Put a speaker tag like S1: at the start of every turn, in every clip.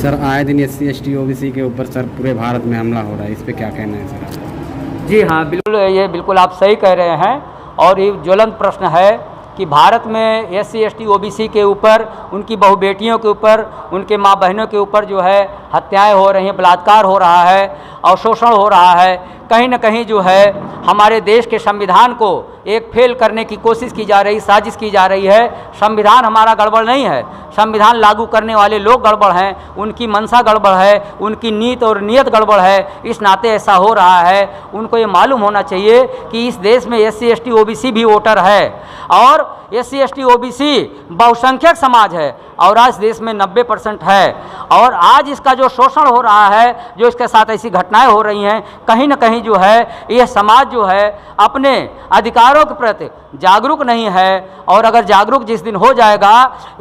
S1: Sir आए दिन SC ST OBC के ऊपर सर पूरे भारत में हमला हो रहा है, इस पे क्या कहना है सर आपका?
S2: जी हाँ, बिल्कुल, ये बिल्कुल आप सही कह रहे हैं। और ये ज्वलंत प्रश्न है कि भारत में SC ST OBC के ऊपर, उनकी बहु बेटियों के ऊपर, उनके माँ बहनों के ऊपर जो है हत्याएं हो रही हैं, बलात्कार हो रहा है और शोषण हो रहा है। कहीं न कहीं जो है हमारे देश के संविधान को एक फेल करने की कोशिश की जा रही, साजिश की जा रही है। संविधान हमारा गड़बड़ नहीं है, संविधान लागू करने वाले लोग गड़बड़ हैं, उनकी मंशा गड़बड़ है, उनकी नीत और नियत गड़बड़ है। इस नाते ऐसा हो रहा है। उनको ये मालूम होना चाहिए कि इस देश में SC ST OBC भी वोटर है और SC ST OBC बहुसंख्यक समाज है और आज देश में 90% है। और आज इसका जो शोषण हो रहा है, जो इसके साथ ऐसी घटनाएं हो रही हैं, कहीं न कहीं जो है यह समाज जो है अपने अधिकारों के प्रति जागरूक नहीं है। और अगर जागरूक जिस दिन हो जाएगा,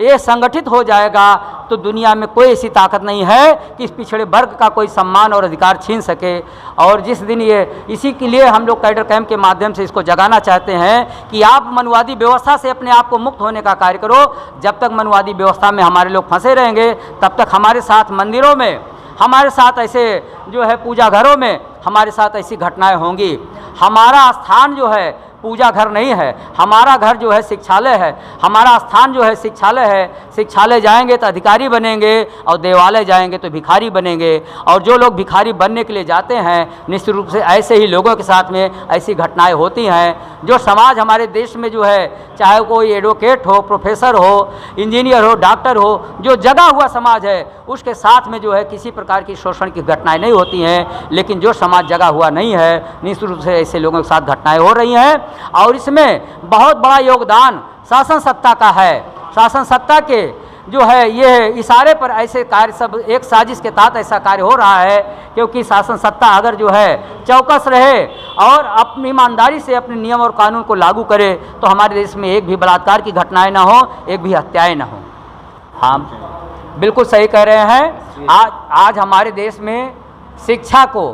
S2: ये संगठित हो जाएगा, तो दुनिया में कोई ऐसी ताकत नहीं है कि इस पिछड़े वर्ग का कोई सम्मान और अधिकार छीन सके। और जिस दिन ये, इसी के लिए हम लोग कैडर कैंप के माध्यम से इसको जगाना चाहते हैं कि आप मनुवादी व्यवस्था से अपने आप को मुक्त होने का कार्य करो। जब तक मनुवादी व्यवस्था में हमारे लोग फंसे रहेंगे, तब तक हमारे साथ मंदिरों में, हमारे साथ ऐसे जो है पूजा घरों में हमारे साथ ऐसी घटनाएं होंगी। हमारा स्थान जो है पूजा घर नहीं है, हमारा घर जो है शिक्षालय है, हमारा स्थान जो है शिक्षालय है। शिक्षालय जाएंगे तो अधिकारी बनेंगे और देवालय जाएंगे तो भिखारी बनेंगे। और जो लोग भिखारी बनने के लिए जाते हैं, निश्चित रूप से ऐसे ही लोगों के साथ में ऐसी घटनाएं होती हैं। जो समाज हमारे देश में जो है, चाहे कोई एडवोकेट हो, प्रोफेसर हो, इंजीनियर हो, डॉक्टर हो, जो जगा हुआ समाज है, उसके साथ में जो है किसी प्रकार की शोषण की घटनाएं नहीं होती हैं। लेकिन जो समाज जगा हुआ नहीं है, निश्चित रूप से ऐसे लोगों के साथ घटनाएं हो रही हैं। और इसमें बहुत बड़ा योगदान शासन सत्ता का है। शासन सत्ता के जो है ये इशारे पर ऐसे कार्य, सब एक साजिश के तहत ऐसा कार्य हो रहा है। क्योंकि शासन सत्ता अगर जो है चौकस रहे और अपनी ईमानदारी से अपने नियम और कानून को लागू करे, तो हमारे देश में एक भी बलात्कार की घटनाएं ना हो, एक भी हत्याएं ना हो। हाँ, बिल्कुल सही कह रहे हैं। आज हमारे देश में शिक्षा को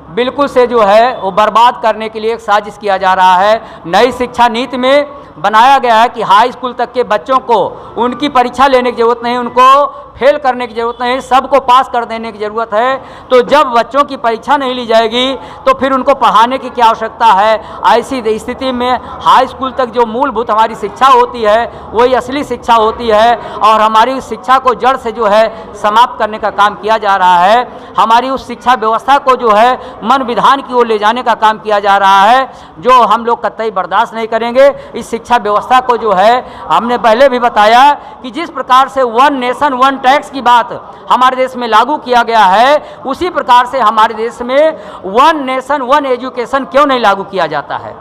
S2: बिल्कुल से जो है वो बर्बाद करने के लिए एक साजिश किया जा रहा है। नई शिक्षा नीति में बनाया गया है कि हाई स्कूल तक के बच्चों को उनकी परीक्षा लेने की ज़रूरत नहीं, उनको फेल करने की ज़रूरत नहीं, सबको पास कर देने की ज़रूरत है। तो जब बच्चों की परीक्षा नहीं ली जाएगी, तो फिर उनको पढ़ाने की क्या आवश्यकता है। ऐसी स्थिति में हाई स्कूल तक जो मूलभूत हमारी शिक्षा होती है, वही असली शिक्षा होती है। और हमारी उस शिक्षा को जड़ से जो है समाप्त करने का काम किया जा रहा है। हमारी उस शिक्षा व्यवस्था को जो है मन विधान की ओर ले जाने का काम किया जा रहा है, जो हम लोग कतई बर्दाश्त नहीं करेंगे। इस शिक्षा व्यवस्था को जो है, हमने पहले भी बताया कि जिस प्रकार से 1 नेशन 1 टैक्स की बात हमारे देश में लागू किया गया है, उसी प्रकार से हमारे देश में 1 नेशन 1 एजुकेशन क्यों नहीं लागू किया जाता है।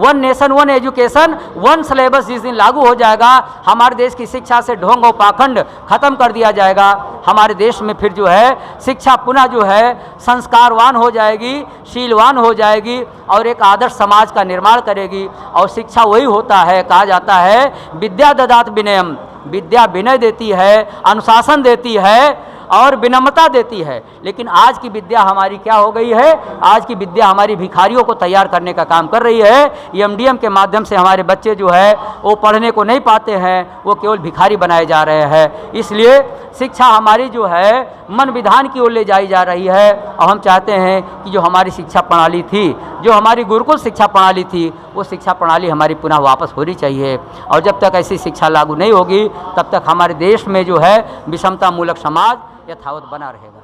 S2: 1 नेशन 1 एजुकेशन 1 सिलेबस जिस दिन लागू हो जाएगा, हमारे देश की शिक्षा से ढोंग और पाखंड खत्म कर दिया जाएगा। हमारे देश में फिर जो है शिक्षा पुनः जो है संस्कारवान हो जाएगी, शीलवान हो जाएगी और एक आदर्श समाज का निर्माण करेगी। और शिक्षा वही होता है, कहा जाता है विद्या ददात विनयम, विद्या विनय देती है, अनुशासन देती है और विनम्रता देती है। लेकिन आज की विद्या हमारी क्या हो गई है, आज की विद्या हमारी भिखारियों को तैयार करने का काम कर रही है। MDM के माध्यम से हमारे बच्चे जो है वो पढ़ने को नहीं पाते हैं, वो केवल भिखारी बनाए जा रहे हैं। इसलिए शिक्षा हमारी जो है मन विधान की ओर ले जाई जा रही है। और हम चाहते हैं कि जो हमारी शिक्षा प्रणाली थी, जो हमारी गुरुकुल शिक्षा प्रणाली थी, वो शिक्षा प्रणाली हमारी पुनः वापस होनी चाहिए। और जब तक ऐसी शिक्षा लागू नहीं होगी, तब तक हमारे देश में जो है विषमता मूलक समाज यथावत बना रहेगा।